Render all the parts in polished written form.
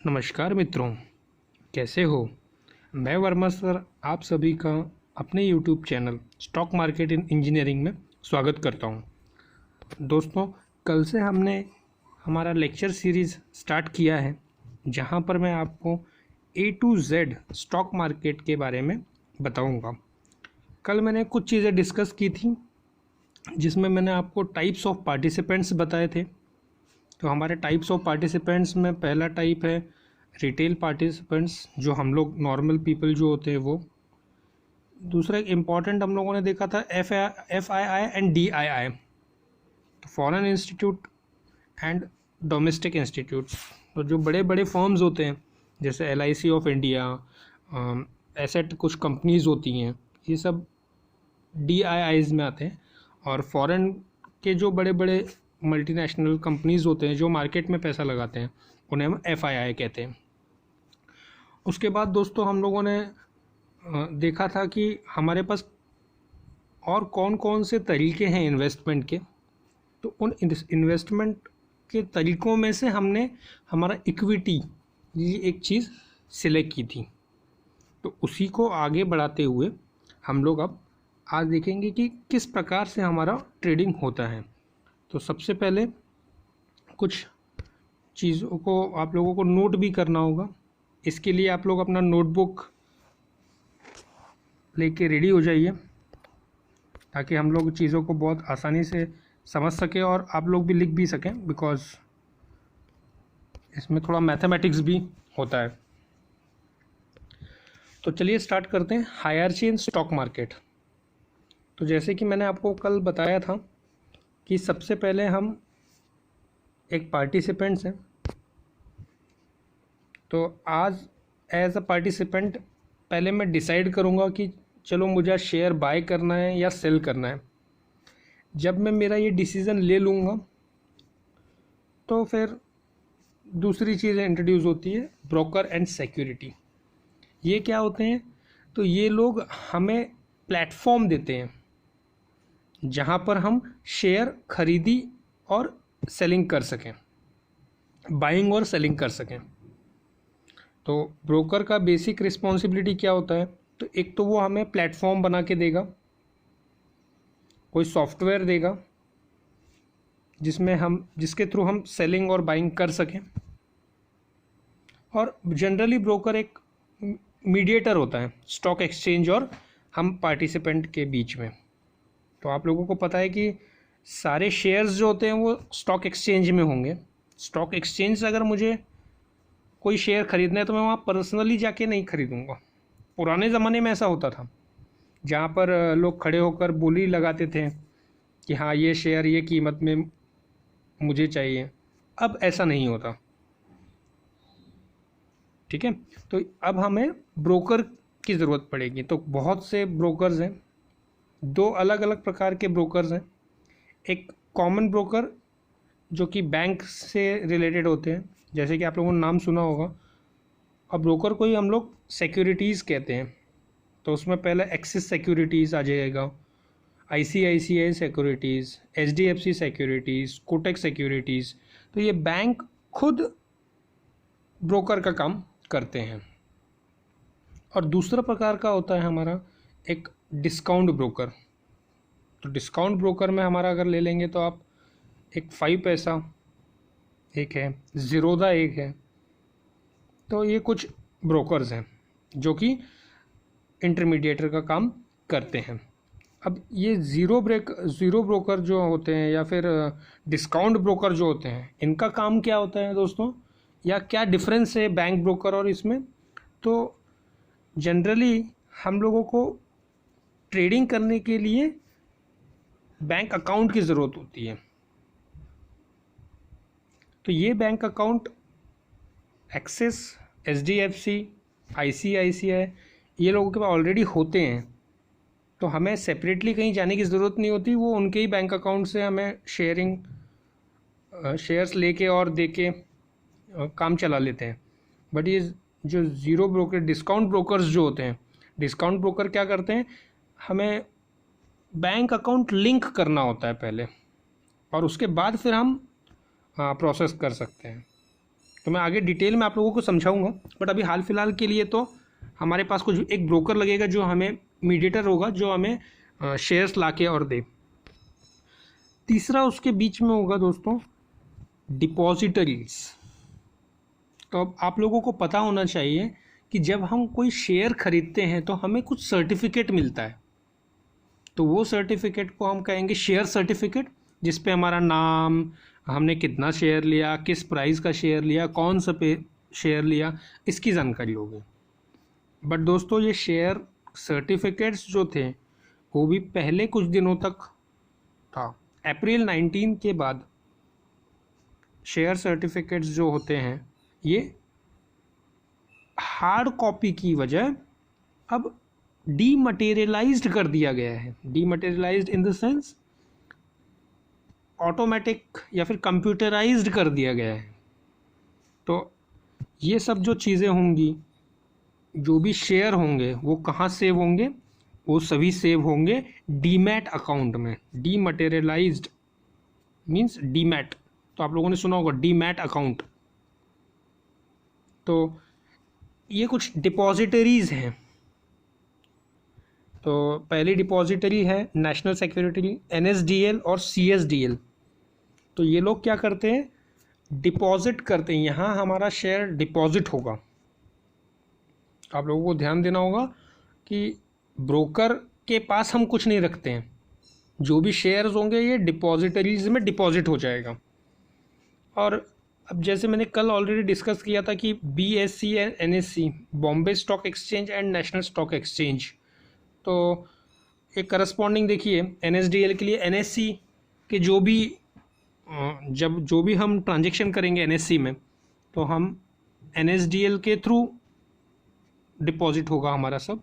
नमस्कार मित्रों, कैसे हो। मैं वर्मा सर आप सभी का अपने YouTube channel stock market in engineering में स्वागत करता हूं। दोस्तों, कल से हमने हमारा लेक्चर सीरीज़ स्टार्ट किया है, जहां पर मैं आपको A to Z stock market के बारे में बताऊंगा। कल मैंने कुछ चीज़ें डिस्कस की थी, जिसमें मैंने आपको टाइप्स ऑफ पार्टिसिपेंट्स बताए थे। तो हमारे टाइप्स ऑफ पार्टिसिपेंट्स में पहला टाइप है रिटेल पार्टिसिपेंट्स, जो हम लोग नॉर्मल पीपल जो होते हैं वो। दूसरा एक इम्पॉर्टेंट हम लोगों ने देखा था FII एंड DII, तो foreign institute and domestic institutes. तो जो बड़े बड़े फर्म्स होते हैं जैसे LIC ऑफ इंडिया, एसेट कुछ कंपनीज होती हैं, ये सब DIIs में आते हैं। और फॉरेन के जो बड़े बड़े मल्टीनेशनल कंपनीज होते हैं जो मार्केट में पैसा लगाते हैं, उन्हें हम FII कहते हैं। उसके बाद दोस्तों हम लोगों ने देखा था कि हमारे पास और कौन कौन से तरीके हैं इन्वेस्टमेंट के। तो उन इन्वेस्टमेंट के तरीक़ों में से हमने हमारा इक्विटी, ये एक चीज़ सिलेक्ट की थी। तो उसी को आगे बढ़ाते हुए हम लोग अब आज देखेंगे कि किस प्रकार से हमारा ट्रेडिंग होता है। तो सबसे पहले कुछ चीज़ों को आप लोगों को नोट भी करना होगा। इसके लिए आप लोग अपना नोटबुक लेके रेडी हो जाइए, ताकि हम लोग चीज़ों को बहुत आसानी से समझ सकें और आप लोग भी लिख भी सकें, बिकॉज़ इसमें थोड़ा मैथमेटिक्स भी होता है। तो चलिए स्टार्ट करते हैं। Hierarchy in stock market. तो जैसे कि मैंने आपको कल बताया था कि सबसे पहले हम एक पार्टिसिपेंट्स हैं। तो आज एज अ पार्टिसिपेंट पहले मैं डिसाइड करूँगा कि चलो मुझे शेयर बाय करना है या सेल करना है। जब मैं मेरा ये डिसीज़न ले लूँगा तो फिर दूसरी चीज़ें इंट्रोड्यूस होती है, ब्रोकर एंड सिक्योरिटी। ये क्या होते हैं? तो ये लोग हमें प्लेटफॉर्म देते हैं जहाँ पर हम शेयर खरीदी और सेलिंग कर सकें, बाइंग और सेलिंग कर सकें। तो ब्रोकर का बेसिक रिस्पॉन्सिबिलिटी क्या होता है? तो एक तो वो हमें प्लेटफॉर्म बना के देगा, कोई सॉफ्टवेयर देगा जिसके थ्रू हम सेलिंग और बाइंग कर सकें। और जनरली ब्रोकर एक मीडिएटर होता है स्टॉक एक्सचेंज और हम पार्टिसिपेंट के बीच में। तो आप लोगों को पता है कि सारे शेयर्स जो होते हैं वो स्टॉक एक्सचेंज में होंगे। स्टॉक एक्सचेंज से अगर मुझे कोई शेयर ख़रीदना है तो मैं वहाँ पर्सनली जाके नहीं ख़रीदूँगा। पुराने ज़माने में ऐसा होता था, जहाँ पर लोग खड़े होकर बोली लगाते थे कि हाँ ये शेयर ये कीमत में मुझे चाहिए। अब ऐसा नहीं होता, ठीक है। तो अब हमें ब्रोकर की ज़रूरत पड़ेगी। तो बहुत से ब्रोकर्स हैं, दो अलग अलग प्रकार के ब्रोकर्स हैं। एक कॉमन ब्रोकर जो कि बैंक से रिलेटेड होते हैं, जैसे कि आप लोगों ने नाम सुना होगा। और ब्रोकर को ही हम लोग सिक्योरिटीज़ कहते हैं। तो उसमें पहले एक्सिस सिक्योरिटीज़ आ जाएगा, ICICI securities, HDFC securities, Kotak securities. तो ये बैंक खुद ब्रोकर का काम करते हैं। और दूसरा प्रकार का होता है हमारा एक डिस्काउंट ब्रोकर। तो डिस्काउंट ब्रोकर में हमारा अगर ले लेंगे तो आप एक 5 पैसा एक है, ज़ीरोधा एक है। तो ये कुछ ब्रोकर्स हैं जो कि इंटरमीडिएटर का काम करते हैं। अब ये ज़ीरो ब्रोकर जो होते हैं या फिर डिस्काउंट ब्रोकर जो होते हैं, इनका काम क्या होता है दोस्तों, या क्या डिफरेंस है बैंक ब्रोकर और इसमें? तो जनरली हम लोगों को ट्रेडिंग करने के लिए बैंक अकाउंट की ज़रूरत होती है। तो ये bank account axis, HDFC, ICICI ये लोगों के पास ऑलरेडी होते हैं। तो हमें सेपरेटली कहीं जाने की ज़रूरत नहीं होती, वो उनके ही बैंक अकाउंट से हमें शेयर्स लेके और दे के काम चला लेते हैं। बट ये जो ज़ीरो ब्रोकर डिस्काउंट ब्रोकर्स जो होते हैं, डिस्काउंट ब्रोकर क्या करते हैं, हमें बैंक अकाउंट लिंक करना होता है पहले, और उसके बाद फिर हम प्रोसेस कर सकते हैं। तो मैं आगे डिटेल में आप लोगों को समझाऊंगा, बट अभी हाल फिलहाल के लिए तो हमारे पास कुछ एक ब्रोकर लगेगा जो हमें मीडिएटर होगा, जो हमें शेयर्स ला के और दे। तीसरा उसके बीच में होगा दोस्तों डिपॉजिटरीज। तो अब आप लोगों को पता होना चाहिए कि जब हम कोई शेयर खरीदते हैं तो हमें कुछ सर्टिफिकेट मिलता है, तो वो सर्टिफिकेट को हम कहेंगे शेयर सर्टिफिकेट, जिस पे हमारा नाम, हमने कितना शेयर लिया, किस प्राइस का शेयर लिया, कौन सा पे शेयर लिया, इसकी जानकारी होगी। बट दोस्तों ये शेयर सर्टिफिकेट्स जो थे वो भी पहले कुछ दिनों तक था। अप्रैल 19 के बाद शेयर सर्टिफिकेट्स जो होते हैं ये हार्ड कॉपी की वजह अब डीमटेरियलाइज्ड कर दिया गया है। Dematerialised in the sense automatic या फिर कंप्यूटराइज्ड कर दिया गया है। तो ये सब जो चीज़ें होंगी, जो भी शेयर होंगे वो कहाँ सेव होंगे, वो सभी सेव होंगे डीमैट अकाउंट में। डीमटेरियलाइज्ड मीन्स डीमैट, तो आप लोगों ने सुना होगा डीमैट अकाउंट। तो ये कुछ डिपॉजिटरीज हैं। तो पहली डिपॉजिटरी है नेशनल सिक्योरिटी, NSDL और CSDL। तो ये लोग क्या करते हैं, डिपॉजिट करते हैं, यहाँ हमारा शेयर डिपॉजिट होगा। आप लोगों को ध्यान देना होगा कि ब्रोकर के पास हम कुछ नहीं रखते हैं, जो भी शेयर्स होंगे ये डिपॉजिटरीज में डिपॉजिट हो जाएगा। और अब जैसे मैंने कल ऑलरेडी डिस्कस किया था कि BSE and NSE, Bombay stock exchange and national stock exchange, तो एक करस्पॉन्डिंग देखिए NSDL के लिए NSE के जो भी हम ट्रांजेक्शन करेंगे NSE में, तो हम NSDL के थ्रू डिपॉजिट होगा हमारा सब।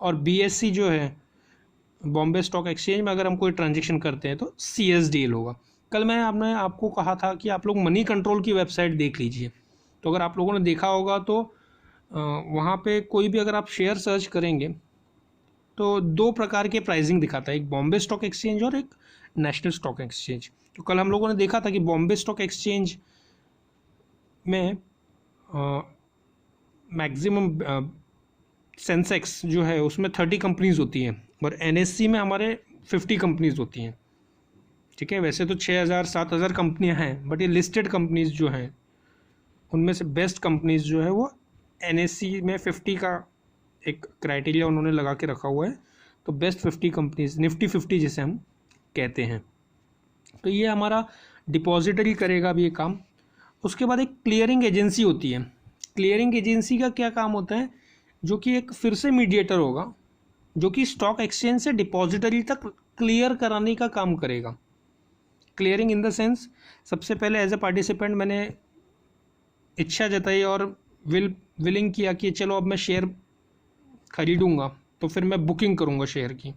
और BSE जो है बॉम्बे स्टॉक एक्सचेंज में अगर हम कोई ट्रांजेक्शन करते हैं तो CSDL होगा। कल आपने आपको कहा था कि आप लोग मनी कंट्रोल की वेबसाइट देख लीजिए। तो अगर आप लोगों ने देखा होगा तो वहाँ पे कोई भी अगर आप शेयर सर्च करेंगे तो 2 प्रकार के प्राइसिंग दिखाता है, एक बॉम्बे स्टॉक एक्सचेंज और एक नेशनल स्टॉक एक्सचेंज। तो कल हम लोगों ने देखा था कि बॉम्बे स्टॉक एक्सचेंज में मैक्सिमम सेंसेक्स जो है उसमें 30 कंपनीज होती हैं, और NSE में हमारे 50 कंपनीज होती हैं। ठीक है, वैसे तो 6000-7000 कंपनियां हैं, बट ये लिस्टेड कंपनीज जो हैं उनमें से बेस्ट कंपनीज जो है वो NSE में 50 का एक क्राइटेरिया उन्होंने लगा के रखा हुआ है। तो बेस्ट 50 कंपनीज, निफ्टी 50 जिसे हम कहते हैं। तो ये हमारा डिपॉजिटरी करेगा अब ये काम। उसके बाद एक क्लियरिंग एजेंसी होती है। क्लियरिंग एजेंसी का क्या काम होता है, जो कि एक फिर से मीडिएटर होगा, जो कि स्टॉक एक्सचेंज से डिपॉजिटरी तक क्लियर कराने का काम करेगा। क्लियरिंग इन द सेंस, सबसे पहले एज ए पार्टिसिपेंट मैंने इच्छा जताई और विलिंग किया कि चलो अब मैं शेयर खरीदूंगा, तो फिर मैं बुकिंग करूंगा शेयर की।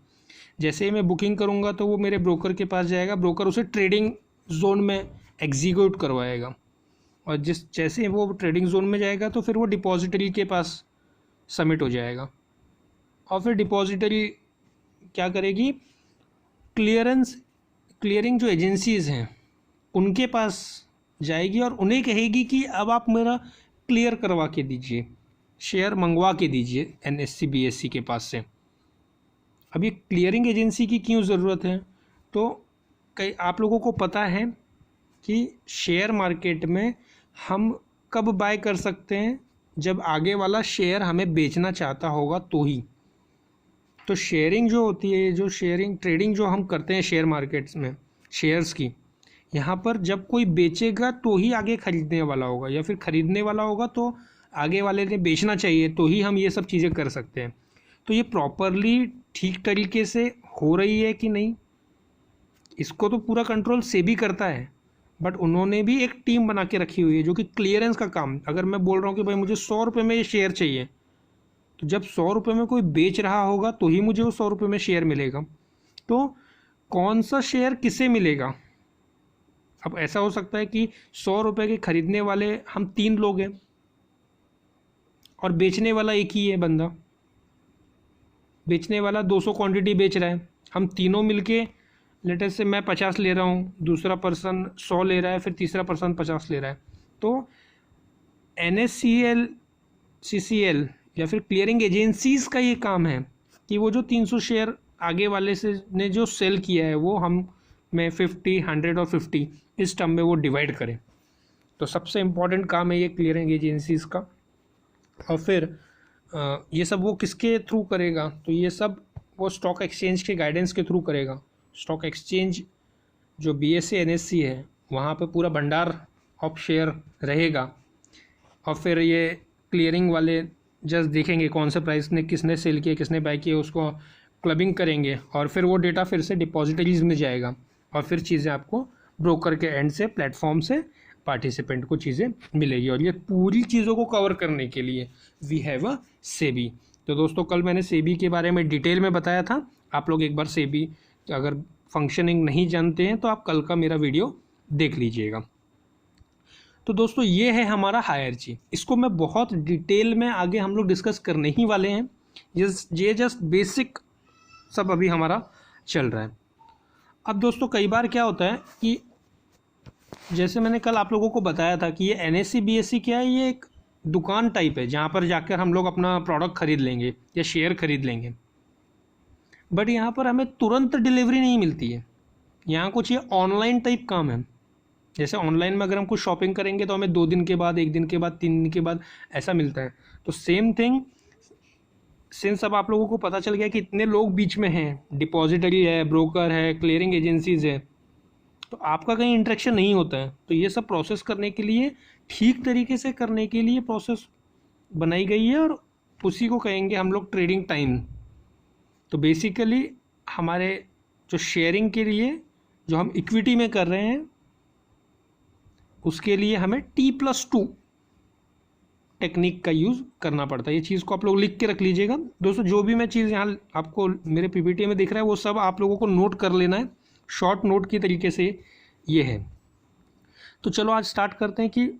जैसे ही मैं बुकिंग करूंगा तो वो मेरे ब्रोकर के पास जाएगा, ब्रोकर उसे ट्रेडिंग जोन में एग्जीक्यूट करवाएगा, और जैसे ही वो ट्रेडिंग जोन में जाएगा तो फिर वो डिपॉजिटरी के पास सबमिट हो जाएगा। और फिर डिपॉजिटरी क्या करेगी, क्लियरिंग जो एजेंसीज़ हैं उनके पास जाएगी और उन्हें कहेगी कि अब आप मेरा क्लियर करवा के दीजिए, शेयर मंगवा के दीजिए NSE BSE के पास से। अब ये क्लियरिंग एजेंसी की क्यों ज़रूरत है, तो कई आप लोगों को पता है कि शेयर मार्केट में हम कब बाय कर सकते हैं, जब आगे वाला शेयर हमें बेचना चाहता होगा तो ही। तो शेयरिंग जो होती है, जो शेयरिंग ट्रेडिंग जो हम करते हैं शेयर मार्केट्स में शेयर्स की, यहाँ पर जब कोई बेचेगा तो ही आगे खरीदने वाला होगा, या फिर खरीदने वाला होगा तो आगे वाले ने बेचना चाहिए, तो ही हम ये सब चीज़ें कर सकते हैं। तो ये प्रॉपरली ठीक तरीके से हो रही है कि नहीं, इसको तो पूरा कंट्रोल सेबी करता है, बट उन्होंने भी एक टीम बना के रखी हुई है जो कि क्लियरेंस का काम। अगर मैं बोल रहा हूँ कि भाई मुझे 100 रुपये में ये शेयर चाहिए, तो जब 100 रुपये में कोई बेच रहा होगा तो ही मुझे वो 100 रुपये में शेयर मिलेगा। तो कौन सा शेयर किसे मिलेगा, अब ऐसा हो सकता है कि 100 रुपये के खरीदने वाले हम 3 लोग हैं और बेचने वाला एक ही है बंदा। बेचने वाला 200 क्वांटिटी बेच रहा है, हम तीनों मिलके लेटर से मैं 50 ले रहा हूँ, दूसरा पर्सन 100 ले रहा है, फिर तीसरा पर्सन 50 ले रहा है। तो NSCL CCL या फिर क्लियरिंग एजेंसीज का ये काम है कि वो जो 300 शेयर आगे वाले से ने जो सेल किया है वो हम में 50, 100 और 50 इस टर्म में वो डिवाइड करें। तो सबसे इम्पॉर्टेंट काम है ये क्लियरिंग एजेंसीज का। और फिर ये सब वो किसके थ्रू करेगा, तो ये सब वो स्टॉक एक्सचेंज के गाइडेंस के थ्रू करेगा। स्टॉक एक्सचेंज जो BSE NSE है वहाँ पे पूरा भंडार ऑफ शेयर रहेगा, और फिर ये क्लियरिंग वाले जस्ट देखेंगे कौन से प्राइस ने किसने सेल किया किसने बाय किया, उसको क्लबिंग करेंगे और फिर वो डेटा फिर से डिपॉजिटरीज में जाएगा और फिर चीज़ें आपको ब्रोकर के एंड से प्लेटफॉर्म से पार्टिसिपेंट को चीज़ें मिलेगी। और ये पूरी चीज़ों को कवर करने के लिए वी हैव अ सेबी। तो दोस्तों कल मैंने सेबी के बारे में डिटेल में बताया था, आप लोग एक बार सेबी अगर फंक्शनिंग नहीं जानते हैं तो आप कल का मेरा वीडियो देख लीजिएगा। तो दोस्तों ये है हमारा हायरची, इसको मैं बहुत डिटेल में आगे हम लोग डिस्कस करने ही वाले हैं। ये जस्ट बेसिक सब अभी हमारा चल रहा है। अब दोस्तों कई बार क्या होता है कि जैसे मैंने कल आप लोगों को बताया था कि ये NSE BSE क्या है, ये एक दुकान टाइप है जहाँ पर जाकर हम लोग अपना प्रोडक्ट खरीद लेंगे या शेयर खरीद लेंगे, बट यहाँ पर हमें तुरंत डिलीवरी नहीं मिलती है। यहाँ कुछ ये ऑनलाइन टाइप काम है। जैसे ऑनलाइन में अगर हम कुछ शॉपिंग करेंगे तो हमें 2 दिन के बाद, 1 दिन के बाद, 3 दिन के बाद ऐसा मिलता है। तो सेम थिंग सिंस अब आप लोगों को पता चल गया कि इतने लोग बीच में हैं, डिपॉजिटरी है, ब्रोकर है, क्लियरिंग एजेंसीज है, तो आपका कहीं इंटरेक्शन नहीं होता है। तो ये सब प्रोसेस करने के लिए, ठीक तरीके से करने के लिए प्रोसेस बनाई गई है और उसी को कहेंगे हम लोग ट्रेडिंग टाइम। तो बेसिकली हमारे जो शेयरिंग के लिए जो हम इक्विटी में कर रहे हैं उसके लिए हमें T+2 टेक्निक का यूज़ करना पड़ता है। ये चीज़ को आप लोग लिख के रख लीजिएगा दोस्तों। जो भी मैं चीज़ यहाँ आपको मेरे PPT में दिख रहा है वो सब आप लोगों को नोट कर लेना है, शॉर्ट नोट की तरीके से ये है। तो चलो आज स्टार्ट करते हैं कि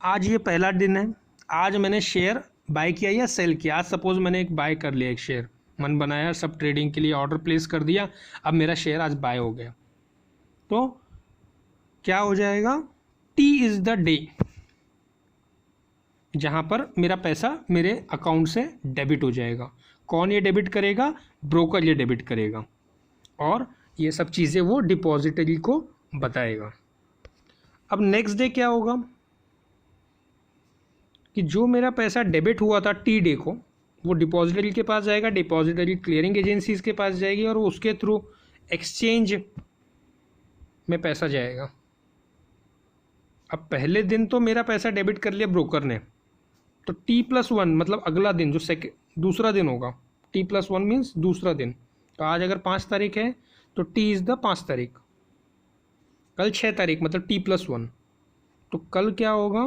आज ये पहला दिन है। आज मैंने शेयर बाय किया या सेल किया। आज सपोज मैंने एक बाय कर लिया, एक शेयर मन बनाया, सब ट्रेडिंग के लिए ऑर्डर प्लेस कर दिया, अब मेरा शेयर आज बाय हो गया। तो क्या हो जाएगा, T इज़ द डे जहाँ पर मेरा पैसा मेरे अकाउंट से डेबिट हो जाएगा। कौन ये डेबिट करेगा, ब्रोकर ये डेबिट करेगा, और ये सब चीज़ें वो डिपॉजिटरी को बताएगा। अब नेक्स्ट डे क्या होगा कि जो मेरा पैसा डेबिट हुआ था T डे को, वो डिपॉजिटरी के पास जाएगा, डिपॉजिटरी क्लियरिंग एजेंसीज के पास जाएगी और उसके थ्रू एक्सचेंज में पैसा जाएगा। अब पहले दिन तो मेरा पैसा डेबिट कर लिया ब्रोकर ने, तो T+1 मतलब अगला दिन जो दूसरा दिन होगा, T+1 मीन्स दूसरा दिन। तो आज अगर 5 तारीख है तो T इज़ द 5 तारीख, कल 6 तारीख मतलब T+1। तो कल क्या होगा,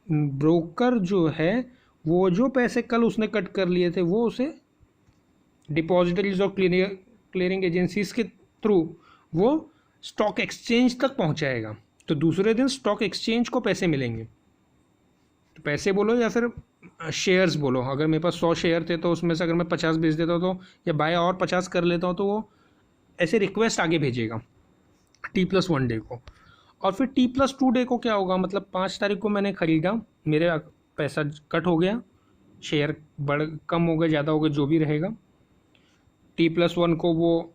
ब्रोकर जो है वो जो पैसे कल उसने कट कर लिए थे वो उसे डिपॉजिटरीज और क्लियरिंग एजेंसीज के थ्रू वो स्टॉक एक्सचेंज तक पहुंचाएगा। तो दूसरे दिन स्टॉक एक्सचेंज को पैसे मिलेंगे। तो पैसे बोलो या फिर शेयर्स बोलो, अगर मेरे पास 100 शेयर थे तो उसमें से अगर मैं 50 बेच देता हूँ तो, या बाय और 50 कर लेता हूँ, तो वो ऐसे रिक्वेस्ट आगे भेजेगा T+1 डे को। और फिर T+2 डे को क्या होगा, मतलब 5 तारीख को मैंने ख़रीदा, मेरे पैसा कट हो गया, शेयर कम हो गए, ज़्यादा हो गए, जो भी रहेगा। T+1 को वो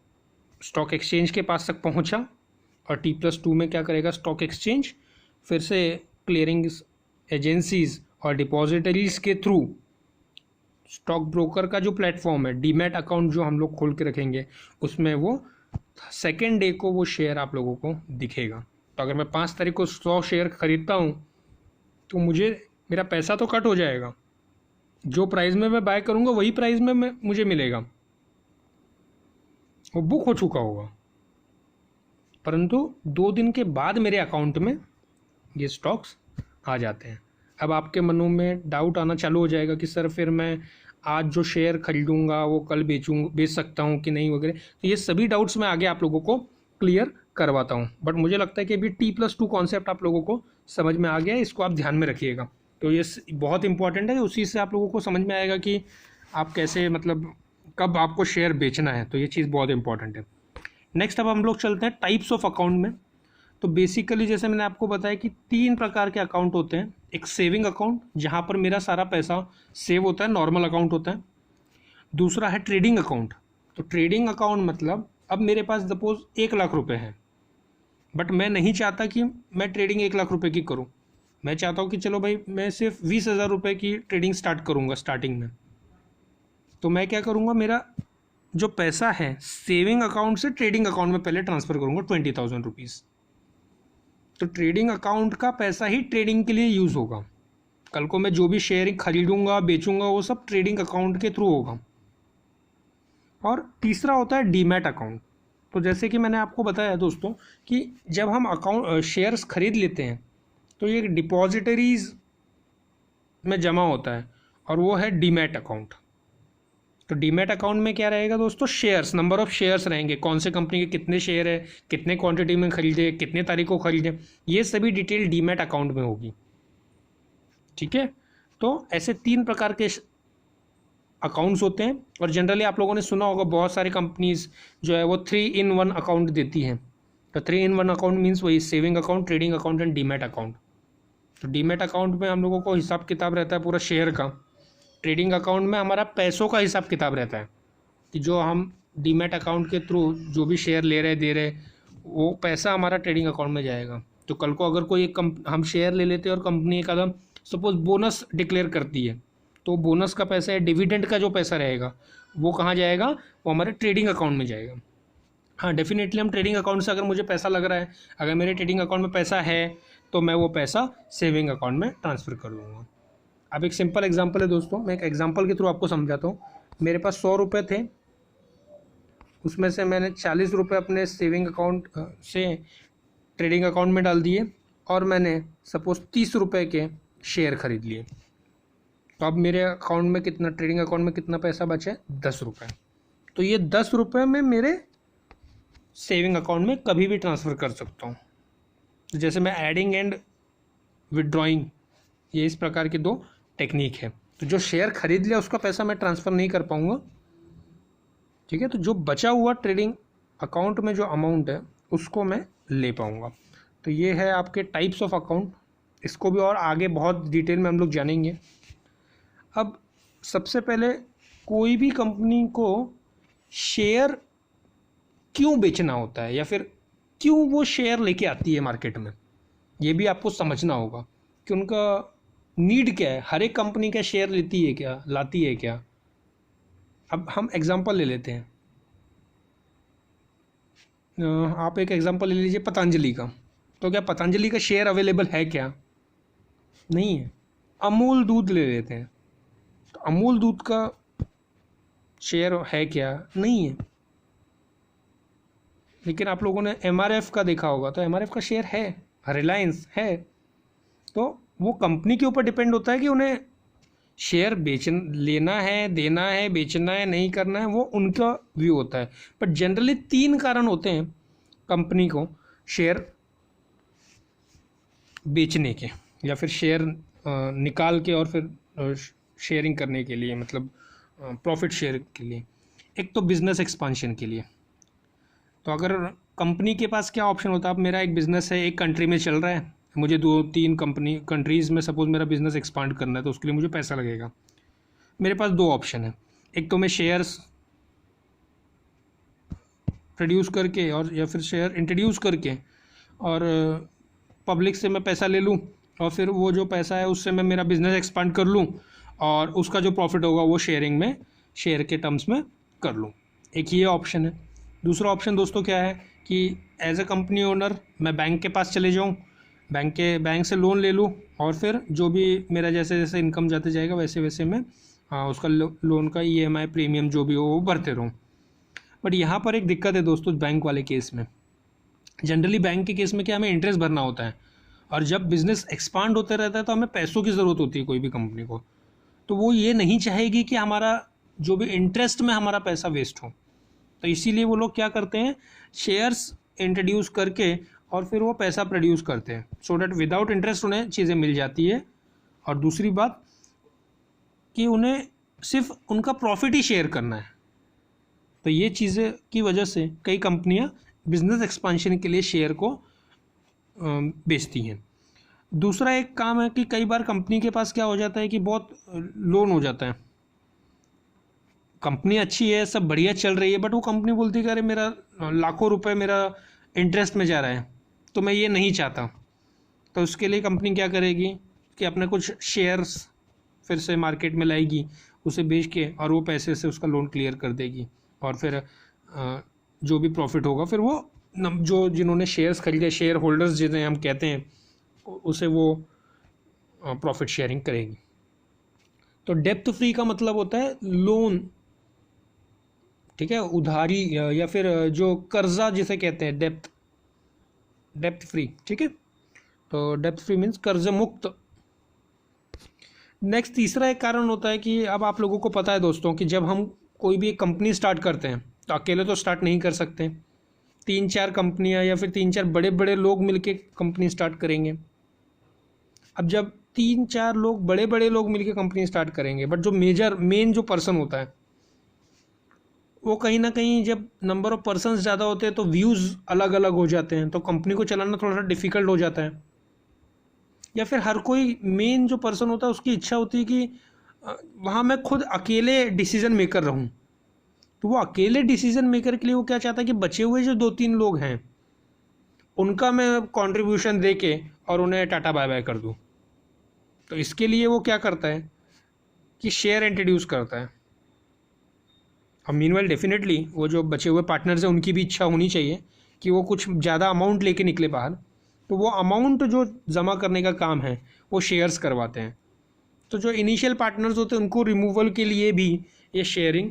स्टॉक एक्सचेंज के पास तक पहुँचा, और T+2 में क्या करेगा स्टॉक एक्सचेंज, फिर से क्लियरिंग एजेंसीज और डिपॉजिटरीज के थ्रू स्टॉक ब्रोकर का जो प्लेटफॉर्म है, डीमैट अकाउंट जो हम लोग खोल के रखेंगे, उसमें वो सेकेंड डे को वो शेयर आप लोगों को दिखेगा। तो अगर मैं 5 तारीख को 100 शेयर खरीदता हूँ तो मेरा पैसा तो कट हो जाएगा, जो प्राइस में मैं बाय करूँगा वही प्राइस में मुझे मिलेगा, वो बुक हो चुका होगा। परंतु 2 दिन के बाद मेरे अकाउंट में ये स्टॉक्स आ जाते हैं। अब आपके मनों में डाउट आना चालू हो जाएगा कि सर फिर मैं आज जो शेयर खरीदूंगा वो कल बेच सकता हूँ कि नहीं वगैरह। तो ये सभी डाउट्स मैं आगे आप लोगों को क्लियर करवाता हूँ, बट मुझे लगता है कि अभी T+2 कॉन्सेप्ट आप लोगों को समझ में आ गया है, इसको आप ध्यान में रखिएगा। तो ये बहुत इंपॉर्टेंट है, उसी से आप लोगों को समझ में आएगा कि आप कैसे, मतलब कब आपको शेयर बेचना है। तो ये चीज़ बहुत इंपॉर्टेंट है। नेक्स्ट अब हम लोग चलते हैं टाइप्स ऑफ अकाउंट में। तो बेसिकली जैसे मैंने आपको बताया कि 3 प्रकार के अकाउंट होते हैं। एक सेविंग अकाउंट जहाँ पर मेरा सारा पैसा सेव होता है, नॉर्मल अकाउंट होता है। दूसरा है ट्रेडिंग अकाउंट। तो ट्रेडिंग अकाउंट मतलब अब मेरे पास सपोज 1 लाख रुपए हैं, बट मैं नहीं चाहता कि मैं ट्रेडिंग 1 लाख रुपए की करूँ। मैं चाहता हूँ कि चलो भाई मैं सिर्फ 20,000 रुपये की ट्रेडिंग स्टार्ट करूँगा स्टार्टिंग में। तो मैं क्या करूँगा, मेरा जो पैसा है सेविंग अकाउंट से ट्रेडिंग अकाउंट में पहले ट्रांसफ़र करूँगा 20,000 रुपीज़। तो ट्रेडिंग अकाउंट का पैसा ही ट्रेडिंग के लिए यूज़ होगा। कल को मैं जो भी शेयर खरीदूंगा बेचूंगा वो सब ट्रेडिंग अकाउंट के थ्रू होगा। और तीसरा होता है डीमैट अकाउंट। तो जैसे कि मैंने आपको बताया दोस्तों कि जब हम अकाउंट शेयर्स खरीद लेते हैं तो ये डिपॉजिटरीज में जमा होता है और वो है डीमैट अकाउंट। तो डीमैट अकाउंट में क्या रहेगा दोस्तों, शेयर्स, नंबर ऑफ शेयर्स रहेंगे, कौन से कंपनी के कितने शेयर है, कितने क्वांटिटी में खरीदे, कितने तारीख को खरीदे, ये सभी डिटेल डीमैट अकाउंट में होगी। ठीक है, तो ऐसे 3 प्रकार के अकाउंट्स होते हैं। और जनरली आप लोगों ने सुना होगा बहुत सारी कंपनीज जो है वो 3-in-1 अकाउंट देती हैं। तो 3-in-1 अकाउंट मीन्स वही saving account, trading account and demat account. तो डीमैट अकाउंट में हम लोगों को हिसाब किताब रहता है पूरा शेयर का। ट्रेडिंग अकाउंट में हमारा पैसों का हिसाब किताब रहता है कि जो हम डीमैट अकाउंट के थ्रू जो भी शेयर ले रहे दे रहे वो पैसा हमारा ट्रेडिंग अकाउंट में जाएगा। तो कल को अगर कोई एक हम शेयर ले लेते हैं और कंपनी एक कदम सपोज बोनस डिक्लेयर करती है तो बोनस का पैसा है, डिविडेंड का जो पैसा रहेगा वो कहाँ जाएगा, वो हमारे ट्रेडिंग अकाउंट में जाएगा। हाँ डेफिनेटली हम ट्रेडिंग अकाउंट से अगर मुझे पैसा लग रहा है, अगर मेरे ट्रेडिंग अकाउंट में पैसा है तो मैं वो पैसा सेविंग अकाउंट में ट्रांसफ़र कर दूँगा। अब एक सिंपल एग्जांपल है दोस्तों, मैं एक एग्जांपल के थ्रू आपको समझाता हूँ। मेरे पास 100 रुपये थे, उसमें से मैंने 40 रुपये अपने सेविंग अकाउंट से ट्रेडिंग अकाउंट में डाल दिए और मैंने सपोज 30 रुपये के शेयर खरीद लिए। तो अब मेरे अकाउंट में कितना, ट्रेडिंग अकाउंट में कितना पैसा बचे, 10 रुपये। तो ये 10 रुपये मैं मेरे सेविंग अकाउंट में कभी भी ट्रांसफ़र कर सकता हूँ। तो जैसे मैं एडिंग एंड विड्रॉइंग, ये इस प्रकार की 2 टेक्निक है। तो जो शेयर खरीद लिया उसका पैसा मैं ट्रांसफ़र नहीं कर पाऊँगा। ठीक है, तो जो बचा हुआ ट्रेडिंग अकाउंट में जो अमाउंट है उसको मैं ले पाऊँगा। तो ये है आपके टाइप्स ऑफ अकाउंट। इसको भी और आगे बहुत डिटेल में हम लोग जानेंगे। अब सबसे पहले कोई भी कंपनी को शेयर क्यों बेचना होता है या फिर क्यों वो शेयर लेके आती है मार्केट में, ये भी आपको समझना होगा कि उनका नीड क्या है। हर एक कंपनी का शेयर लेती है क्या, लाती है क्या। अब हम एग्जांपल ले लेते हैं, आप एक एग्जांपल ले लीजिए पतंजलि का। तो क्या पतंजलि का शेयर अवेलेबल है क्या, नहीं है। अमूल दूध ले लेते हैं, तो अमूल दूध का शेयर है क्या, नहीं है। लेकिन आप लोगों ने एमआरएफ का देखा होगा, तो एमआरएफ का शेयर है, रिलायंस है। तो वो कंपनी के ऊपर डिपेंड होता है कि उन्हें शेयर लेना है, देना है, बेचना है, नहीं करना है, वो उनका व्यू होता है। बट जनरली 3 कारण होते हैं कंपनी को शेयर बेचने के या फिर शेयर निकाल के और फिर शेयरिंग करने के लिए, मतलब प्रॉफिट शेयर के लिए। एक तो बिज़नेस एक्सपांशन के लिए। तो अगर कंपनी के पास क्या ऑप्शन होता है, अब मेरा एक बिज़नेस है, एक कंट्री में चल रहा है, मुझे 2-3 कंट्रीज़ में सपोज मेरा बिज़नेस एक्सपांड करना है, तो उसके लिए मुझे पैसा लगेगा। मेरे पास 2 ऑप्शन है, एक तो मैं शेयर्स प्रोड्यूस करके और या फिर शेयर इंट्रोड्यूस करके और पब्लिक से मैं पैसा ले लूँ और फिर वो जो पैसा है उससे मैं मेरा बिज़नेस एक्सपांड कर लूँ और उसका जो प्रॉफिट होगा वो शेयरिंग में, शेयर के टर्म्स में कर लूँ। एक ये ऑप्शन है। दूसरा ऑप्शन दोस्तों क्या है कि एज ए कंपनी ओनर मैं बैंक के पास चले जाऊँ, बैंक से लोन ले लूँ और फिर जो भी मेरा जैसे जैसे इनकम जाते जाएगा वैसे वैसे मैं उसका लोन का EMI प्रीमियम जो भी हो वो भरते रहूँ। बट यहाँ पर एक दिक्कत है दोस्तों, बैंक वाले केस में। जनरली बैंक के केस में क्या, हमें इंटरेस्ट भरना होता है और जब बिज़नेस एक्सपांड होते रहता है तो हमें पैसों की ज़रूरत होती है कोई भी कंपनी को। तो वो ये नहीं चाहेगी कि हमारा जो भी इंटरेस्ट में हमारा पैसा वेस्ट हो। तो इसीलिए वो लोग क्या करते हैं, शेयर्स इंट्रोड्यूस करके और फिर वो पैसा प्रोड्यूस करते हैं, सो डैट विदाउट इंटरेस्ट उन्हें चीज़ें मिल जाती है। और दूसरी बात कि उन्हें सिर्फ उनका प्रॉफिट ही शेयर करना है। तो ये चीज़ें की वजह से कई कंपनियां बिजनेस एक्सपांशन के लिए शेयर को बेचती हैं। दूसरा एक काम है कि कई बार कंपनी के पास क्या हो जाता है कि बहुत लोन हो जाता है, कंपनी अच्छी है, सब बढ़िया चल रही है, बट वो कंपनी बोलती है कि अरे मेरा लाखों रुपए मेरा इंटरेस्ट में जा रहा है, तो मैं ये नहीं चाहता। तो उसके लिए कंपनी क्या करेगी कि अपने कुछ शेयर्स फिर से मार्केट में लाएगी, उसे बेच के और वो पैसे से उसका लोन क्लियर कर देगी, और फिर जो भी प्रॉफिट होगा फिर वो जो जिन्होंने शेयर्स खरीदे, शेयर होल्डर्स जिन्हें हम कहते हैं, उसे वो प्रॉफिट शेयरिंग करेगी। तो डेप्थ फ्री का मतलब होता है लोन, ठीक है, उधारी या फिर जो कर्जा जिसे कहते हैं, डेप्थ फ्री, ठीक है। तो डेप्थ फ्री मीन्स कर्ज मुक्त। नेक्स्ट तीसरा एक कारण होता है कि अब आप लोगों को पता है दोस्तों कि जब हम कोई भी एक कंपनी स्टार्ट करते हैं तो अकेले तो स्टार्ट नहीं कर सकते, 3-4 कंपनियां या फिर 3-4 बड़े बड़े लोग मिलके कंपनी स्टार्ट करेंगे। अब जब 3-4 लोग बड़े बड़े लोग मिलके कंपनी स्टार्ट करेंगे, बट जो मेन जो पर्सन होता है वो कहीं ना कहीं, जब नंबर ऑफ पर्सन्स ज़्यादा होते हैं तो व्यूज़ अलग अलग हो जाते हैं, तो कंपनी को चलाना थोड़ा सा डिफिकल्ट हो जाता है। या फिर हर कोई मेन जो पर्सन होता है उसकी इच्छा होती है कि वहाँ मैं खुद अकेले डिसीजन मेकर रहूँ, तो वो अकेले डिसीजन मेकर के लिए वो क्या चाहता है कि बचे हुए जो 2-3 लोग हैं उनका मैं कंट्रीब्यूशन दे के और उन्हें टाटा बाय बाय कर दूँ। तो इसके लिए वो क्या करता है कि शेयर इंट्रोड्यूस करता है। अब मीनवाइल डेफिनेटली वो जो बचे हुए पार्टनर्स हैं उनकी भी इच्छा होनी चाहिए कि वो कुछ ज़्यादा अमाउंट लेके निकले बाहर, तो वो अमाउंट जो जमा करने का काम है वो शेयर्स करवाते हैं। तो जो इनिशियल पार्टनर्स होते हैं उनको रिमूवल के लिए भी ये शेयरिंग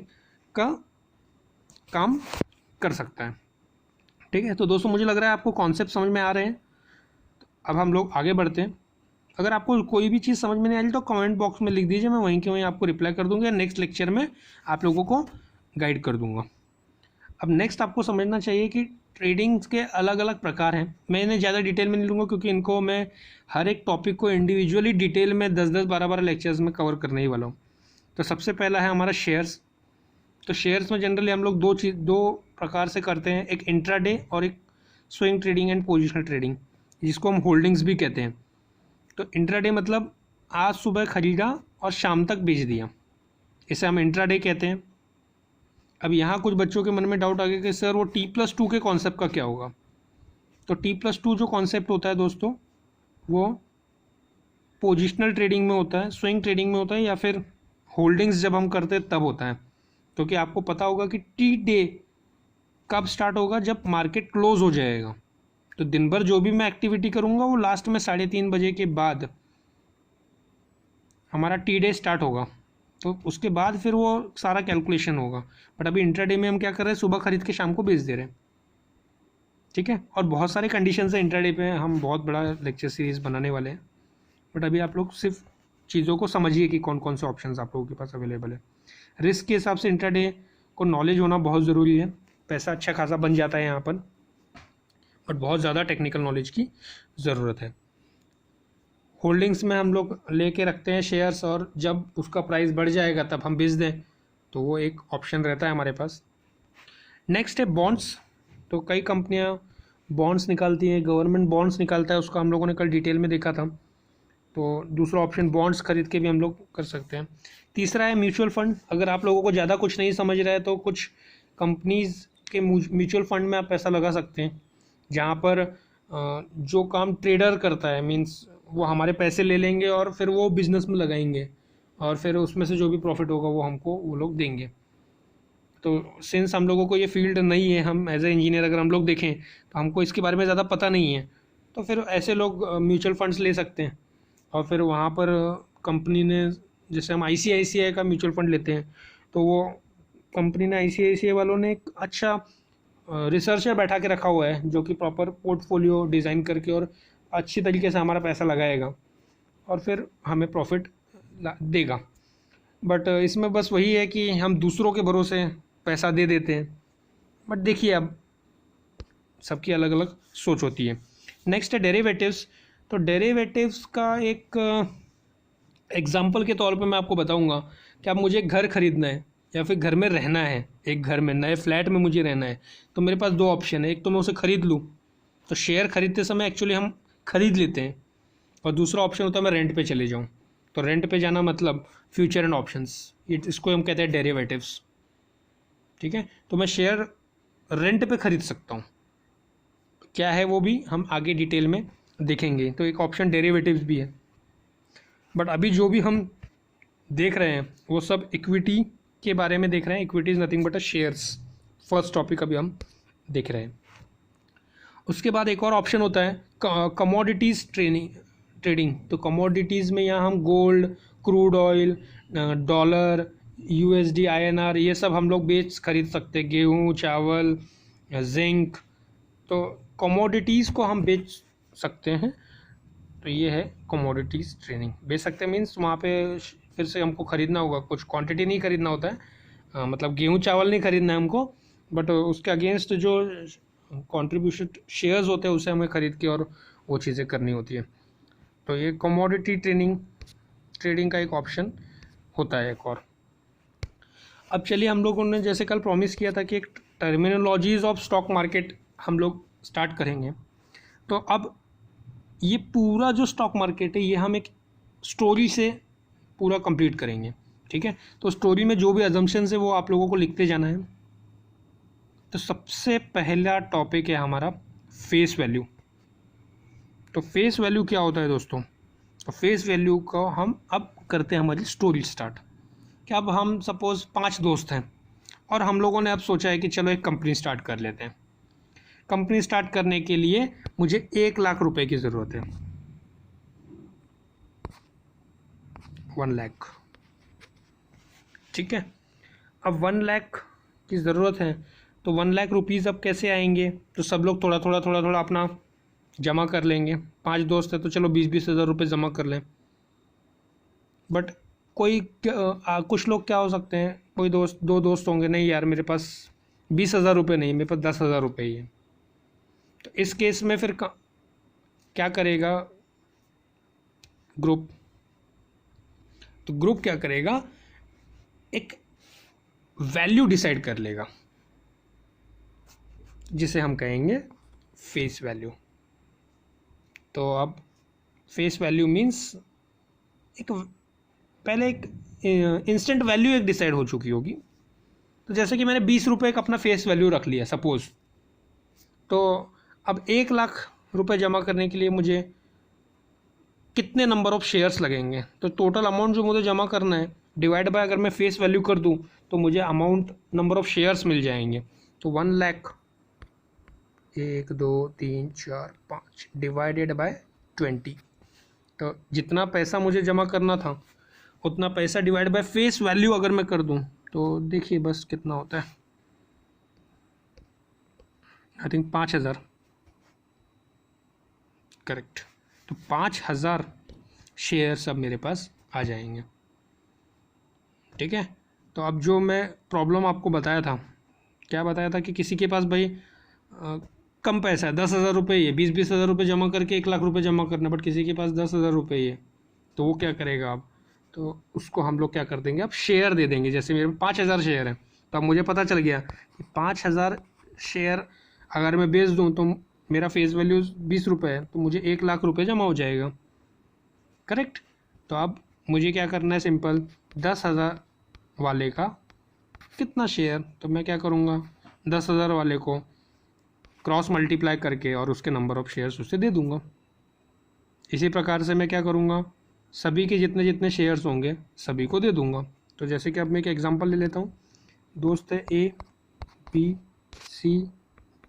का काम कर सकता है, ठीक है। तो दोस्तों मुझे लग रहा है आपको कॉन्सेप्ट समझ में आ रहे हैं। अब हम लोग आगे बढ़ते हैं। अगर आपको कोई भी चीज़ समझ में नहीं आई तो कमेंट बॉक्स में लिख दीजिए, मैं वहीं के वहीं आपको रिप्लाई कर दूंगा, नेक्स्ट लेक्चर में आप लोगों को गाइड कर दूंगा। अब नेक्स्ट आपको समझना चाहिए कि ट्रेडिंग्स के अलग अलग प्रकार हैं। मैं इन्हें ज़्यादा डिटेल में नहीं लूँगा क्योंकि इनको मैं हर एक टॉपिक को इंडिविजुअली डिटेल में 10-10, 12-12 लेक्चर्स में कवर करने ही वाला हूँ। तो सबसे पहला है हमारा शेयर्स। तो शेयर्स में जनरली हम लोग दो प्रकार से करते हैं, एक इंट्राडे और एक swing trading and positional trading, जिसको हम होल्डिंग्स भी कहते हैं। तो इंट्राडे मतलब आज सुबह खरीदा और शाम तक बेच दिया, इसे हम इंट्राडे कहते हैं। अब यहाँ कुछ बच्चों के मन में डाउट आ गया कि सर वो T+2 के कॉन्सेप्ट का क्या होगा। तो T+2 जो कॉन्सेप्ट होता है दोस्तों वो पोजिशनल ट्रेडिंग में होता है, स्विंग ट्रेडिंग में होता है, या फिर होल्डिंग्स जब हम करते हैं तब होता है। क्योंकि आपको पता होगा कि टी डे कब स्टार्ट होगा, जब मार्केट क्लोज हो जाएगा। तो दिन भर जो भी मैं एक्टिविटी करूँगा वो लास्ट में 3:30 बजे के बाद हमारा टी डे स्टार्ट होगा, तो उसके बाद फिर वो सारा कैलकुलेशन होगा। बट अभी इंट्राडे में हम क्या कर रहे हैं, सुबह खरीद के शाम को बेच दे रहे हैं, ठीक है। और बहुत सारे कंडीशंस हैं इंट्राडे पे, हम बहुत बड़ा लेक्चर सीरीज़ बनाने वाले हैं। बट अभी आप लोग सिर्फ चीज़ों को समझिए कि कौन कौन से ऑप्शंस आप लोगों के पास अवेलेबल है। रिस्क के हिसाब से इंट्राडे को नॉलेज होना बहुत ज़रूरी है, पैसा अच्छा खासा बन जाता है यहाँ पर, बट बहुत ज़्यादा टेक्निकल नॉलेज की ज़रूरत है। होल्डिंग्स में हम लोग लेके रखते हैं शेयर्स, और जब उसका प्राइस बढ़ जाएगा तब हम बेच दें, तो वो एक ऑप्शन रहता है हमारे पास। नेक्स्ट है बॉन्ड्स। तो कई कंपनियां बॉन्ड्स निकालती हैं, गवर्नमेंट बॉन्ड्स निकालता है, उसका हम लोगों ने कल डिटेल में देखा था। तो दूसरा ऑप्शन बॉन्ड्स खरीद के भी हम लोग कर सकते हैं। तीसरा है म्यूचुअल फंड। अगर आप लोगों को ज़्यादा कुछ नहीं समझ रहा है तो कुछ कंपनीज़ के म्यूचुअल फंड में आप पैसा लगा सकते हैं, जहाँ पर जो काम ट्रेडर करता है, मीन्स वो हमारे पैसे ले लेंगे और फिर वो बिज़नेस में लगाएंगे, और फिर उसमें से जो भी प्रॉफिट होगा वो हमको वो लोग देंगे। तो सिंस हम लोगों को ये फील्ड नहीं है, हम एज ए इंजीनियर अगर हम लोग देखें तो हमको इसके बारे में ज़्यादा पता नहीं है, तो फिर ऐसे लोग म्यूचुअल फंड्स ले सकते हैं। और फिर वहाँ पर कंपनी ने, जैसे हम ICICI का म्यूचुअल फंड लेते हैं, तो वो कंपनी ने ICICI वालों ने एक अच्छा रिसर्चर बैठा के रखा हुआ है जो कि प्रॉपर पोर्टफोलियो डिज़ाइन करके और अच्छी तरीके से हमारा पैसा लगाएगा और फिर हमें प्रॉफिट देगा। बट इसमें बस वही है कि हम दूसरों के भरोसे पैसा दे देते हैं। बट देखिए, अब सबकी अलग अलग सोच होती है। नेक्स्ट है डेरिवेटिव्स। तो डेरिवेटिव्स का एक एग्जाम्पल के तौर पे मैं आपको बताऊंगा कि अब मुझे घर खरीदना है या फिर घर में रहना है, एक घर में नए फ्लैट में मुझे रहना है, तो मेरे पास दो ऑप्शन है। एक तो मैं उसे ख़रीद लूँ, तो शेयर खरीदते समय एक्चुअली हम खरीद लेते हैं, और दूसरा ऑप्शन होता है मैं रेंट पे चले जाऊँ। तो रेंट पे जाना मतलब फ्यूचर एंड ऑप्शंस, इसको हम कहते हैं डेरिवेटिव्स। ठीक है, तो मैं शेयर रेंट पे खरीद सकता हूँ, क्या है वो भी हम आगे डिटेल में देखेंगे। तो एक ऑप्शन डेरिवेटिव्स भी है, बट अभी जो भी हम देख रहे हैं वो सब इक्विटी के बारे में देख रहे हैं। Equity is nothing but a shares, first topic अभी हम देख रहे हैं। उसके बाद एक और ऑप्शन होता है कमोडिटीज़ ट्रेडिंग। तो कमोडिटीज़ में यहाँ हम gold, crude oil, dollar, USD, INR, ये सब हम लोग बेच खरीद सकते हैं, गेहूँ, चावल, जिंक। तो कमोडिटीज़ को हम बेच सकते हैं। तो ये है कमोडिटीज़ ट्रेडिंग। बेच सकते हैं मीन्स वहाँ पे फिर से हमको ख़रीदना होगा, कुछ क्वांटिटी नहीं खरीदना होता है, मतलब गेहूँ चावल नहीं खरीदना है हमको, बट उसके अगेंस्ट जो कंट्रीब्यूशन शेयर्स होते हैं उसे हमें खरीद के और वो चीज़ें करनी होती है। तो ये कमोडिटी ट्रेडिंग का एक ऑप्शन होता है एक और। अब चलिए, हम लोगों ने जैसे कल प्रॉमिस किया था कि एक टर्मिनोलॉजीज़ ऑफ स्टॉक मार्केट हम लोग स्टार्ट करेंगे। तो अब ये पूरा जो स्टॉक मार्केट है ये हम एक स्टोरी से पूरा कंप्लीट करेंगे। ठीक है, तो स्टोरी में जो भी अजम्पशंस है वो आप लोगों को लिखते जाना है। तो सबसे पहला टॉपिक है हमारा फेस वैल्यू। तो फेस वैल्यू क्या होता है दोस्तों? तो फेस वैल्यू को हम अब करते हैं हमारी स्टोरी स्टार्ट। कि अब हम सपोज़ 5 दोस्त हैं और हम लोगों ने अब सोचा है कि चलो एक कंपनी स्टार्ट कर लेते हैं। कंपनी स्टार्ट करने के लिए मुझे 1 लाख रुपए की ज़रूरत है, 1 लाख। ठीक है, अब 1 लाख की ज़रूरत है, तो 1 लाख रुपीज़ अब कैसे आएंगे? तो सब लोग थोड़ा थोड़ा अपना जमा कर लेंगे। 5 दोस्त है तो चलो 20-20 हज़ार रुपये जमा कर लें। बट कुछ लोग क्या हो सकते हैं, कोई दोस्त 2 दोस्त होंगे, नहीं यार मेरे पास 20 हज़ार रुपये नहीं, मेरे पास 10 हज़ार रुपये ही है। तो इस केस में फिर क्या करेगा ग्रुप? तो ग्रुप क्या करेगा, एक वैल्यू डिसाइड कर लेगा जिसे हम कहेंगे फेस वैल्यू। तो अब फेस वैल्यू मीन्स पहले एक इंस्टेंट वैल्यू एक डिसाइड हो चुकी होगी। तो जैसे कि मैंने 20 रुपये का अपना फेस वैल्यू रख लिया सपोज़, तो अब 1 लाख रुपए जमा करने के लिए मुझे कितने नंबर ऑफ शेयर्स लगेंगे? तो टोटल अमाउंट जो मुझे जमा करना है डिवाइड बाय अगर मैं फेस वैल्यू कर दूं तो मुझे अमाउंट नंबर ऑफ शेयर्स मिल जाएंगे। तो 1 लाख 1 2 3 4 5 डिवाइडेड बाय 20। तो जितना पैसा मुझे जमा करना था उतना पैसा डिवाइड बाय फेस वैल्यू अगर मैं कर दूं तो देखिए बस कितना होता है, आई थिंक 5,000। करेक्ट। तो 5,000 शेयर्स अब मेरे पास आ जाएंगे। ठीक है, तो अब जो मैं प्रॉब्लम आपको बताया था, क्या बताया था कि किसी के पास भाई कम पैसा है, 10,000 रुपये ही है, 20-20 हज़ार रुपये जमा करके 1 लाख रुपये जमा करना, बट किसी के पास 10,000 रुपये ही है, तो वो क्या करेगा अब? तो उसको हम लोग क्या कर देंगे, अब शेयर दे देंगे। जैसे मेरे 5,000 शेयर है, तो अब मुझे पता चल गया कि 5,000 शेयर अगर मैं बेच दूँ तो मेरा फेस वैल्यू 20 रुपये है, तो मुझे 1 लाख रुपये जमा हो जाएगा। करेक्ट। तो अब मुझे क्या करना है, सिंपल 10,000 वाले का कितना शेयर, तो मैं क्या करूँगा, 10,000 वाले को क्रॉस मल्टीप्लाई करके और उसके नंबर ऑफ़ शेयर्स उसे दे दूँगा। इसी प्रकार से मैं क्या करूँगा, सभी के जितने जितने शेयर्स होंगे सभी को दे दूँगा। तो जैसे कि अब मैं एक एग्जांपल ले लेता हूँ। दोस्त है A B C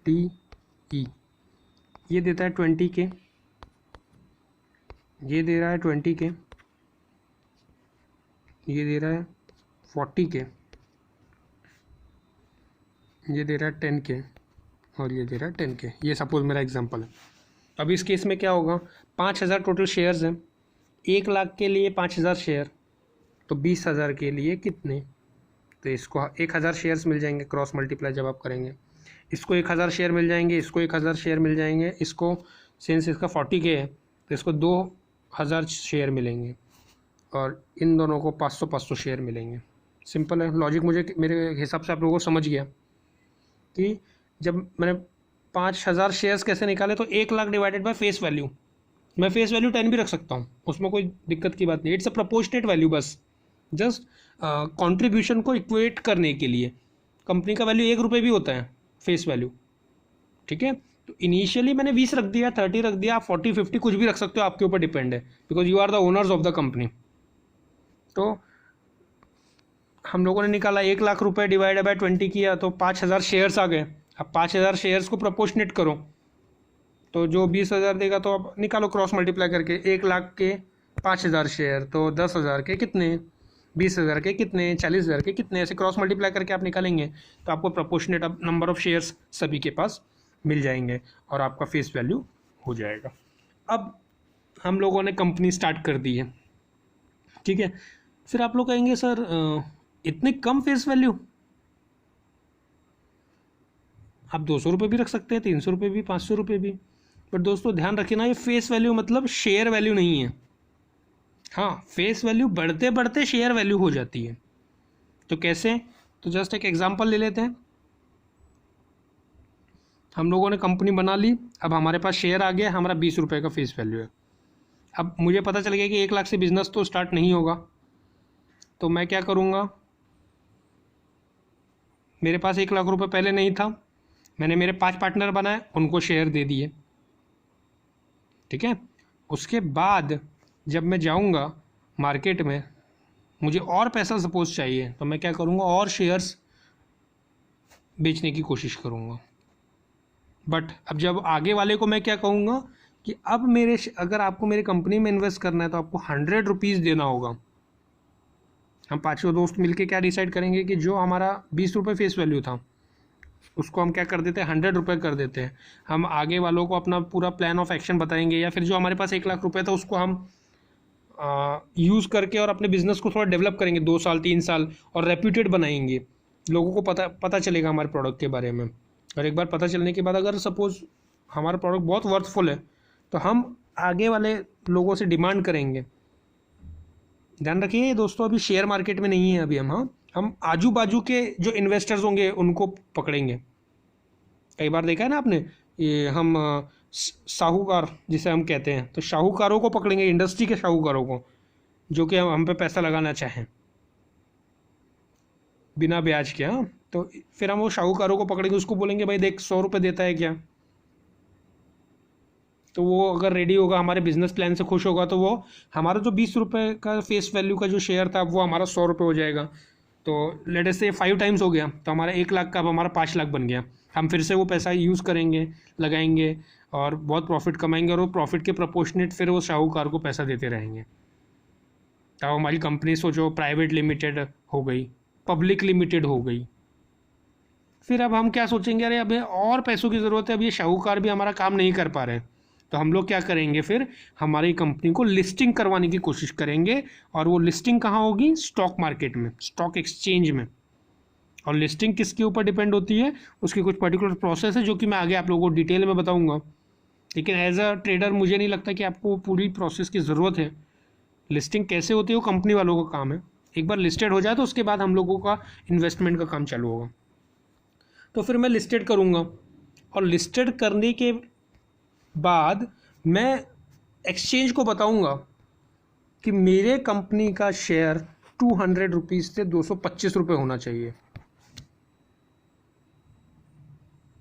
D E, ये देता है 20 के, ये दे रहा है 20 के, ये दे रहा है 40 के, ये दे रहा है 10 के, और ये दे रहा है 10 के। ये सपोज मेरा एग्जांपल है। अब इस केस में क्या होगा, 5,000 टोटल शेयर्स हैं, 1 लाख के लिए 5,000 शेयर, तो 20,000 के लिए कितने? तो इसको 1,000 शेयर्स मिल जाएंगे क्रॉस मल्टीप्लाई जब आप करेंगे, इसको 1,000 शेयर मिल जाएंगे, इसको 1,000 शेयर मिल जाएंगे, इसको सिंस इसका 40 के है तो इसको 2,000 शेयर मिलेंगे, और इन दोनों को 500 शेयर मिलेंगे। सिंपल है लॉजिक, मुझे मेरे हिसाब से आप लोगों को समझ गया कि जब मैंने 5,000 शेयर्स कैसे निकाले, तो 1,00,000 डिवाइडेड बाय फेस वैल्यू। मैं फेस वैल्यू 10 भी रख सकता हूँ, उसमें कोई दिक्कत की बात नहीं। इट्स अ प्रोपोर्शनेट वैल्यू, बस जस्ट कंट्रीब्यूशन को इक्वेट करने के लिए। कंपनी का वैल्यू 1 रुपये भी होता है फेस वैल्यू, ठीक है। तो इनिशियली मैंने 20 रख दिया, 30 रख दिया, आप 40 50 कुछ भी रख सकते हो, आपके ऊपर डिपेंड है, because you are the owners of the company. तो हम लोगों ने निकाला 1,00,000 रुपये डिवाइड बाय 20 किया तो 5,000 शेयर्स आ गए। अब 5,000 शेयर्स को प्रोपोर्शनेट करो तो जो 20,000 देगा, तो अब निकालो क्रॉस मल्टीप्लाई करके। 1,00,000 के 5,000 शेयर तो 10,000 के कितने, 20,000 के कितने, 40,000 के कितने, ऐसे क्रॉस मल्टीप्लाई करके आप निकालेंगे तो आपको प्रोपोर्शनेट अब नंबर ऑफ शेयर्स सभी के पास मिल जाएंगे और आपका फेस वैल्यू हो जाएगा। अब हम लोगों ने कंपनी स्टार्ट कर दी है, ठीक है। फिर आप लोग कहेंगे सर इतने कम फेस वैल्यू, आप 200 रुपये भी रख सकते हैं, 300 रुपये भी, 500 रुपये भी। बट दोस्तों ध्यान रखिए ना, ये फेस वैल्यू मतलब शेयर वैल्यू नहीं है। हाँ, फेस वैल्यू बढ़ते बढ़ते शेयर वैल्यू हो जाती है। तो कैसे, तो जस्ट एक एग्जांपल ले लेते हैं। हम लोगों ने कंपनी बना ली, अब हमारे पास शेयर आ गया, हमारा 20 रुपये का फेस वैल्यू है। अब मुझे पता चल गया कि 1,00,000 से बिजनेस तो स्टार्ट नहीं होगा, तो मैं क्या करूँगा, मेरे पास 1,00,000 रुपये पहले नहीं था, मैंने मेरे 5 पार्टनर बनाए, उनको शेयर दे दिए, ठीक है। उसके बाद जब मैं जाऊंगा मार्केट में, मुझे और पैसा सपोज चाहिए, तो मैं क्या करूंगा, और शेयर्स बेचने की कोशिश करूंगा। बट अब जब आगे वाले को मैं क्या कहूँगा कि अब अगर आपको मेरी कंपनी में इन्वेस्ट करना है तो आपको 100 रुपीज़ देना होगा। हम 5 दोस्त मिलके क्या डिसाइड करेंगे कि जो हमारा 20 रुपये फेस वैल्यू था उसको हम क्या कर देते हैं, 100 रुपये कर देते हैं। हम आगे वालों को अपना पूरा प्लान ऑफ एक्शन बताएंगे, या फिर जो हमारे पास 1,00,000 रुपये था उसको हम यूज़ करके और अपने बिजनेस को थोड़ा डेवलप करेंगे 2 साल 3 साल, और रेप्यूटेड बनाएंगे, लोगों को पता चलेगा हमारे प्रोडक्ट के बारे में। और एक बार पता चलने के बाद अगर सपोज हमारा प्रोडक्ट बहुत वर्थफुल है तो हम आगे वाले लोगों से डिमांड करेंगे। ध्यान रखिए दोस्तों, अभी शेयर मार्केट में नहीं है अभी हम आजू बाजू के जो इन्वेस्टर्स होंगे उनको पकड़ेंगे। कई बार देखा है ना आपने, ये हम साहूकार जिसे हम कहते हैं, तो साहूकारों को पकड़ेंगे, इंडस्ट्री के साहूकारों को, जो कि हम पे पैसा लगाना चाहें बिना ब्याज के। हाँ, तो फिर हम वो साहूकारों को पकड़ेंगे, उसको बोलेंगे भाई देख 100 रुपये देता है क्या, तो वो अगर रेडी होगा, हमारे बिजनेस प्लान से खुश होगा, तो वो हमारा जो 20 रुपये का फेस वैल्यू का जो शेयर था वो हमारा 100 रुपये हो जाएगा। तो लेट अस से 5 टाइम्स हो गया, तो हमारा 1,00,000 का अब हमारा 5 लाख बन गया। हम फिर से वो पैसा यूज़ करेंगे, लगाएंगे और बहुत प्रॉफिट कमाएंगे, और वो प्रॉफिट के प्रोपोर्शनेट फिर वो साहूकार को पैसा देते रहेंगे। तब हमारी कंपनी सोचो प्राइवेट लिमिटेड हो गई, पब्लिक लिमिटेड हो गई। फिर अब हम क्या सोचेंगे, अरे अभी और पैसों की ज़रूरत है, अब ये साहूकार भी हमारा काम नहीं कर पा रहे, तो हम लोग क्या करेंगे, फिर हमारी कंपनी को लिस्टिंग करवाने की कोशिश करेंगे। और वो लिस्टिंग कहाँ होगी, स्टॉक मार्केट में, स्टॉक एक्सचेंज में। और लिस्टिंग किसके ऊपर डिपेंड होती है, उसकी कुछ पर्टिकुलर प्रोसेस है जो कि मैं आगे आप लोगों को डिटेल में बताऊंगा। लेकिन एज अ ट्रेडर मुझे नहीं लगता कि आपको पूरी प्रोसेस की ज़रूरत है। लिस्टिंग कैसे होती है वो कंपनी वालों का काम है, एक बार लिस्टेड हो जाए तो उसके बाद हम लोगों का इन्वेस्टमेंट का काम चालू होगा। तो फिर मैं लिस्टेड करूँगा, और लिस्टेड करने के बाद मैं एक्सचेंज को बताऊंगा कि मेरे कंपनी का शेयर 200 रुपीज़ से 225 रुपये होना चाहिए।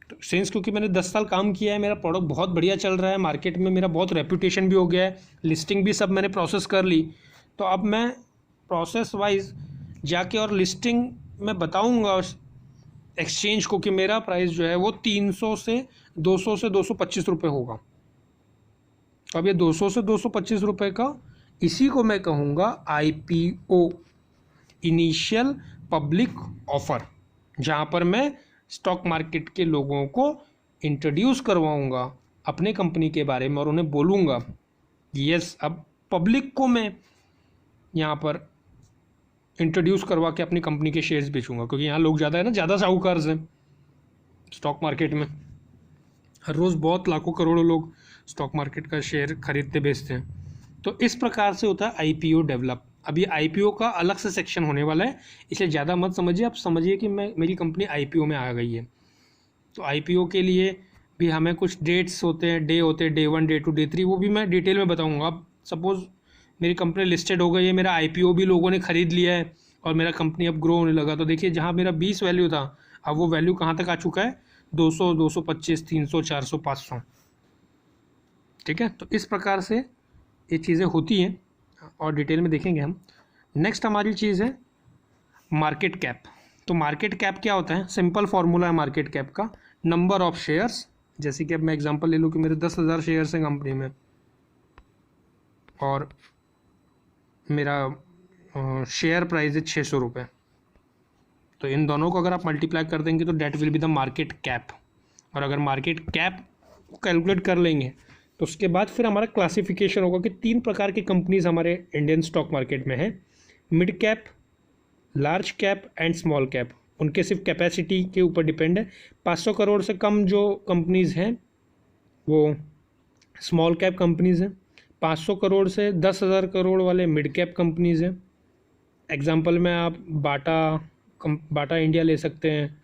तो सिंस क्योंकि मैंने 10 साल काम किया है, मेरा प्रोडक्ट बहुत बढ़िया चल रहा है, मार्केट में मेरा बहुत रेपुटेशन भी हो गया है, लिस्टिंग भी सब मैंने प्रोसेस कर ली, तो अब मैं प्रोसेस वाइज जाके और लिस्टिंग में बताऊंगा एक्सचेंज को कि मेरा प्राइस जो है वो 300 से 200 से 225 रुपये होगा। अब ये 200 से 225 रुपये का, इसी को मैं कहूँगा IPO, इनिशियल पब्लिक ऑफर, जहाँ पर मैं स्टॉक मार्केट के लोगों को इंट्रोड्यूस करवाऊँगा अपने कंपनी के बारे में, और उन्हें बोलूँगा यस, अब पब्लिक को मैं यहाँ पर इंट्रोड्यूस करवा के अपनी कंपनी के शेयर्स बेचूंगा, क्योंकि यहाँ लोग ज़्यादा है ना, ज़्यादा साहूकार हैं स्टॉक मार्केट में। हर रोज़ बहुत लाखों करोड़ों लोग स्टॉक मार्केट का शेयर खरीदते बेचते हैं। तो इस प्रकार से होता है IPO डेवलप। अब ये IPO का अलग से सेक्शन होने वाला है, इसे ज़्यादा मत समझिए, आप समझिए कि मेरी कंपनी IPO में आ गई है। तो IPO के लिए भी हमें कुछ डेट्स होते हैं, डे होते हैं, डे 1, डे 2, डे 3, वो भी मैं डिटेल में बताऊंगा। अब सपोज़ मेरी कंपनी लिस्टेड हो गई है, मेरा IPO भी लोगों ने ख़रीद लिया है और मेरा कंपनी अब ग्रो होने लगा, तो देखिए जहाँ मेरा 20 वैल्यू था, अब वो वैल्यू कहाँ तक आ चुका है, 200, 225, 300, 400, 500। ठीक है, तो इस प्रकार से ये चीज़ें होती हैं और डिटेल में देखेंगे हम। नेक्स्ट हमारी चीज़ है मार्केट कैप। तो मार्केट कैप क्या होता है? सिंपल फार्मूला है मार्केट कैप का, नंबर ऑफ शेयर्स। जैसे कि अब मैं एग्जांपल ले लूँ कि मेरे 10,000 शेयर्स हैं कंपनी में और मेरा शेयर प्राइस है 600 रुपये, तो इन दोनों को अगर आप मल्टीप्लाई कर देंगे तो that will be the market cap. और अगर मार्केट कैप कैलकुलेट कर लेंगे तो उसके बाद फिर हमारा क्लासिफिकेशन होगा कि 3 प्रकार की कंपनीज हमारे इंडियन स्टॉक मार्केट में है, mid cap, large cap and small cap. उनके सिर्फ कैपेसिटी के ऊपर डिपेंड है। 500 करोड़ से कम जो कंपनीज़ हैं वो स्मॉल कैप कंपनीज़ हैं, 500 करोड़ से 10,000 करोड़ वाले मिड कैप कंपनीज़ हैं। एग्जांपल में आप बाटा इंडिया ले सकते हैं,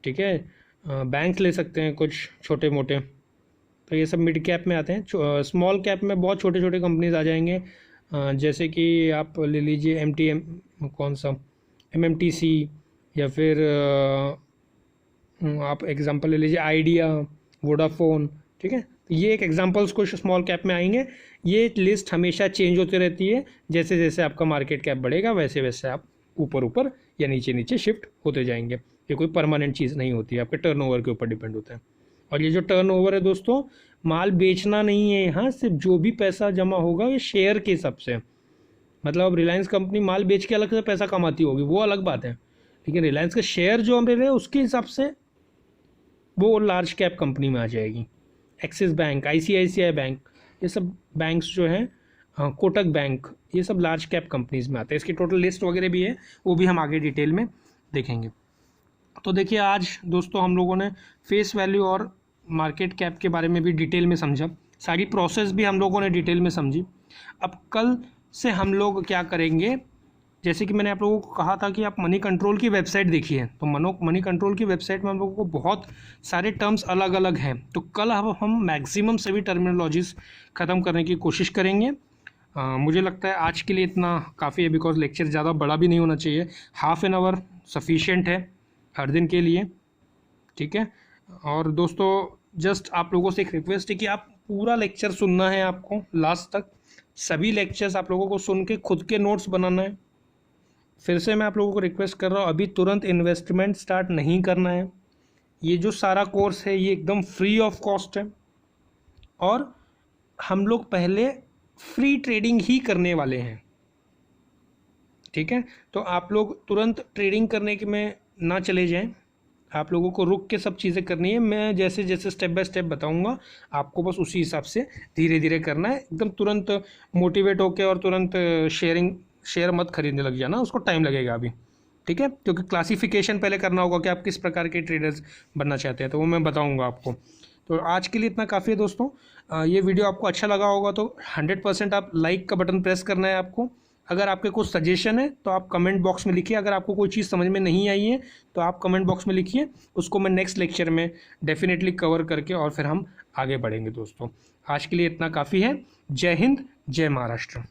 ठीक है, बैंक ले सकते हैं कुछ छोटे मोटे, तो ये सब मिड कैप में आते हैं। स्मॉल कैप में बहुत छोटे छोटे कंपनीज आ जाएंगे, जैसे कि आप ले लीजिए MMTC, या फिर आप एग्जांपल ले लीजिए आइडिया, वोडाफोन। ठीक है, तो ये एक एग्जांपल्स कुछ स्मॉल कैप में आएंगे। ये लिस्ट हमेशा चेंज होती रहती है, जैसे जैसे आपका मार्केट कैप बढ़ेगा वैसे वैसे आप ऊपर ऊपर या नीचे नीचे शिफ्ट होते जाएंगे। ये कोई परमानेंट चीज़ नहीं होती है, आपके टर्नओवर के ऊपर डिपेंड होता है। और ये जो टर्नओवर है दोस्तों, माल बेचना नहीं है यहाँ, सिर्फ जो भी पैसा जमा होगा ये शेयर के हिसाब से। मतलब अब रिलायंस कंपनी माल बेच के अलग से पैसा कमाती होगी, वो अलग बात है, लेकिन रिलायंस के शेयर जो हम ले रहे हैं उसके हिसाब से वो लार्ज कैप कंपनी में आ जाएगी। एक्सिस बैंक, ICICI बैंक, ये सब बैंक्स जो हैं, कोटक बैंक, ये सब लार्ज कैप कंपनीज में आते हैं। इसकी टोटल लिस्ट वगैरह भी है, वो भी हम आगे डिटेल में देखेंगे। तो देखिए आज दोस्तों हम लोगों ने फेस वैल्यू और मार्केट कैप के बारे में भी डिटेल में समझा, सारी प्रोसेस भी हम लोगों ने डिटेल में समझी। अब कल से हम लोग क्या करेंगे, जैसे कि मैंने आप लोगों को कहा था कि आप मनी कंट्रोल की वेबसाइट देखिए, तो मनी कंट्रोल की वेबसाइट में हम लोगों को बहुत सारे टर्म्स अलग अलग हैं। तो कल हम मैक्सिमम सभी टर्मिनोलॉजीज ख़त्म करने की कोशिश करेंगे। मुझे लगता है आज के लिए इतना काफ़ी है, बिकॉज लेक्चर ज़्यादा बड़ा भी नहीं होना चाहिए, ½ एन आवर सफिशिएंट है हर दिन के लिए। ठीक है, और दोस्तों जस्ट आप लोगों से एक रिक्वेस्ट है कि आप पूरा लेक्चर सुनना है, आपको लास्ट तक सभी लेक्चर्स आप लोगों को सुन के खुद के नोट्स बनाना है। फिर से मैं आप लोगों को रिक्वेस्ट कर रहा हूँ, अभी तुरंत इन्वेस्टमेंट स्टार्ट नहीं करना है। ये जो सारा कोर्स है ये एकदम फ्री ऑफ कॉस्ट है और हम लोग पहले फ्री ट्रेडिंग ही करने वाले हैं। ठीक है, तो आप लोग तुरंत ट्रेडिंग करने के में ना चले जाएं, आप लोगों को रुक के सब चीज़ें करनी है। मैं जैसे जैसे स्टेप बाय स्टेप बताऊंगा, आपको बस उसी हिसाब से धीरे धीरे करना है। एकदम तुरंत मोटिवेट होके और तुरंत शेयर मत खरीदने लग जाना, उसको टाइम लगेगा अभी। ठीक है, क्योंकि क्लासिफिकेशन पहले करना होगा कि आप किस प्रकार के ट्रेडर्स बनना चाहते हैं, तो वो मैं बताऊँगा आपको। तो आज के लिए इतना काफ़ी है दोस्तों। ये वीडियो आपको अच्छा लगा होगा तो 100% आप लाइक का बटन प्रेस करना है आपको। अगर आपके कुछ सजेशन है तो आप कमेंट बॉक्स में लिखिए। अगर आपको कोई चीज़ समझ में नहीं आई है तो आप कमेंट बॉक्स में लिखिए, उसको मैं नेक्स्ट लेक्चर में डेफिनेटली कवर करके और फिर हम आगे बढ़ेंगे दोस्तों। आज के लिए इतना काफ़ी है। जय हिंद, जय महाराष्ट्र।